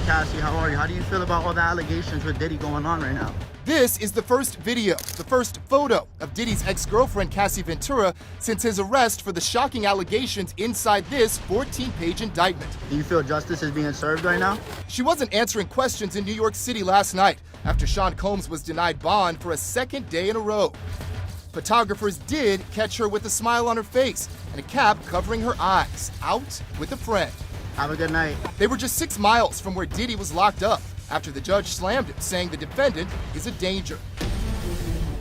Cassie. How are you? How do you feel about all the allegations with Diddy going on right now? This is the first video, the first photo of Diddy's ex-girlfriend Cassie Ventura since his arrest for the shocking allegations inside this 14-page indictment. Do you feel justice is being served right now? She wasn't answering questions in New York City last night after Sean Combs was denied bond for a second day in a row. Photographers did catch her with a smile on her face and a cap covering her eyes, out with a friend. Have a good night. They were just 6 miles from where Diddy was locked up after the judge slammed him, saying the defendant is a danger.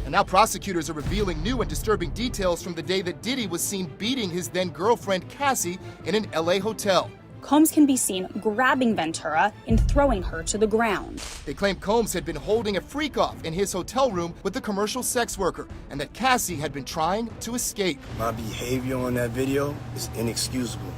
And now prosecutors are revealing new and disturbing details from the day that Diddy was seen beating his then-girlfriend Cassie in an LA hotel. Combs can be seen grabbing Ventura and throwing her to the ground. They claim Combs had been holding a freak-off in his hotel room with a commercial sex worker and that Cassie had been trying to escape. My behavior on that video is inexcusable.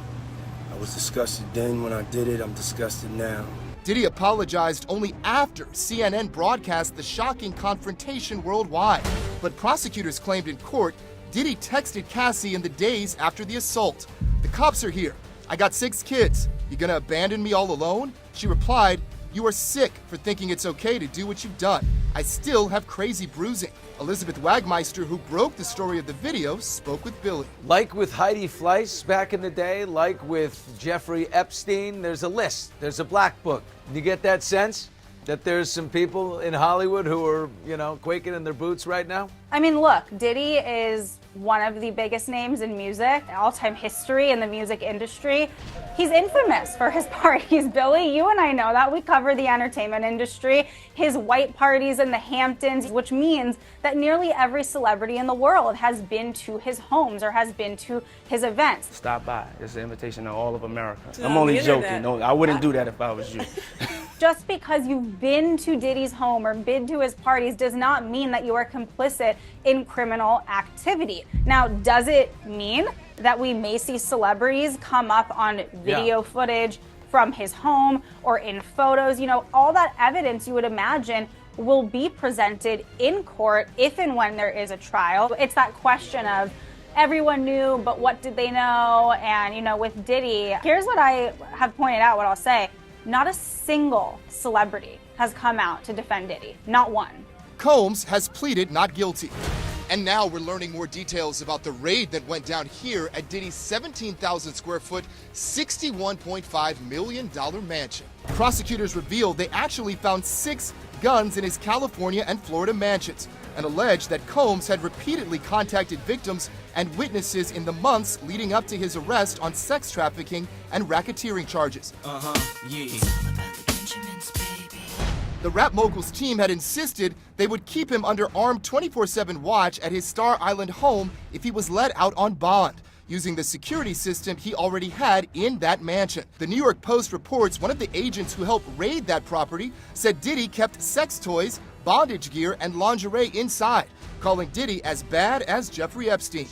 I was disgusted then when I did it. I'm disgusted now. Diddy apologized only after CNN broadcast the shocking confrontation worldwide. But prosecutors claimed in court Diddy texted Cassie in the days after the assault. "The cops are here. I got 6 kids. You gonna abandon me all alone?" She replied, "You are sick for thinking it's okay to do what you've done. I still have crazy bruising." Elizabeth Wagmeister, who broke the story of the video, spoke with Billy. Like with Heidi Fleiss back in the day, like with Jeffrey Epstein, there's a list, there's a black book. You get that sense that there's some people in Hollywood who are, quaking in their boots right now? I mean, look, Diddy is one of the biggest names in music, all-time history in the music industry. He's infamous for his parties, Billy. You and I know that. We cover the entertainment industry. His white parties in the Hamptons, which means that nearly every celebrity in the world has been to his homes or has been to his events. Stop by. It's an invitation to all of America. I'm only joking. No, I wouldn't do that if I was you. Just because you've been to Diddy's home or been to his parties does not mean that you are complicit in criminal activity. Now, does it mean that we may see celebrities come up on video footage from his home or in photos? All that evidence you would imagine will be presented in court if and when there is a trial. It's that question of everyone knew, but what did they know? And, with Diddy, here's what I have pointed out, what I'll say. Not a single celebrity has come out to defend Diddy. Not one. Combs has pleaded not guilty. And now we're learning more details about the raid that went down here at Diddy's 17,000 square foot, $61.5 million mansion. Prosecutors revealed they actually found 6 guns in his California and Florida mansions and alleged that Combs had repeatedly contacted victims and witnesses in the months leading up to his arrest on sex trafficking and racketeering charges. The rap mogul's team had insisted they would keep him under armed 24/7 watch at his Star Island home if he was let out on bond, using the security system he already had in that mansion. The New York Post reports one of the agents who helped raid that property said Diddy kept sex toys, bondage gear, and lingerie inside, calling Diddy as bad as Jeffrey Epstein.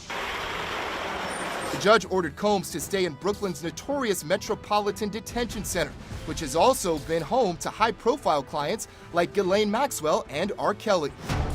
The judge ordered Combs to stay in Brooklyn's notorious Metropolitan Detention Center, which has also been home to high-profile clients like Ghislaine Maxwell and R. Kelly.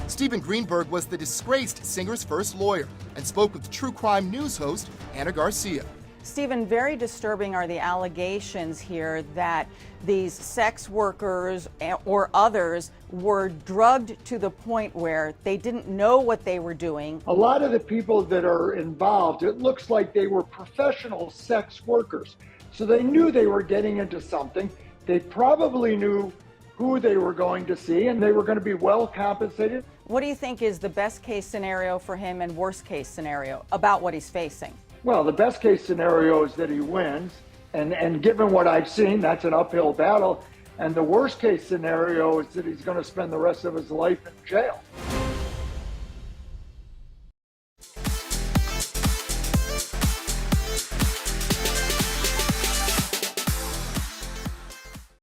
Stephen Greenberg was the disgraced singer's first lawyer and spoke with true crime news host Anna Garcia. Stephen, very disturbing are the allegations here that these sex workers or others were drugged to the point where they didn't know what they were doing. A lot of the people that are involved, it looks like they were professional sex workers. So they knew they were getting into something. They probably knew who they were going to see, and they were going to be well compensated. What do you think is the best case scenario for him and worst case scenario about what he's facing? Well, the best case scenario is that he wins, and given what I've seen, that's an uphill battle. And the worst case scenario is that he's going to spend the rest of his life in jail.